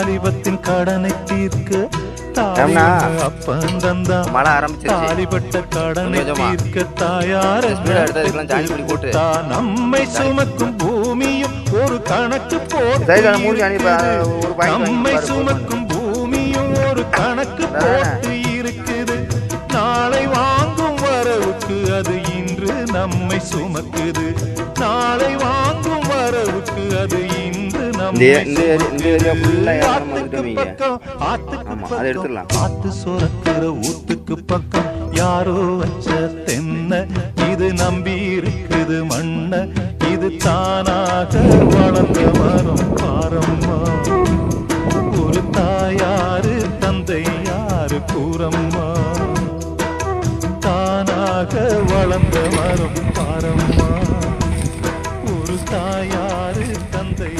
வாலிபத்தின் கடனை தீர்க்க அப்பன் தந்தான் தாலிபட்ட கடனை தீர்க்க தாயார் நம்மை சுமக்கும் பூமியும் ஒரு கணக்கு போட்டு நம்மை சுமக்கும் பூமியும் ஒரு கணக்கு போட்டு இருக்குது. நாளை வாங்கும் வரவுக்கு அது இன்று நம்மை சுமக்குது. நாளை வாங்கும் வரவுக்கு அது இன்று ஆத்து சுரக்கிற ஊத்துக்கு பக்கம் யாரோ வச்ச தென்ன இது நம்பி இருக்குது மண்ண. இது தானாக வளர்ந்த மரம் பாரம்மா. ஒரு தாயாரு தந்தை யாரு கூறம்மா. தானாக வளர்ந்த மரம் பாரம்மா. ஒரு தாயாரு தந்தை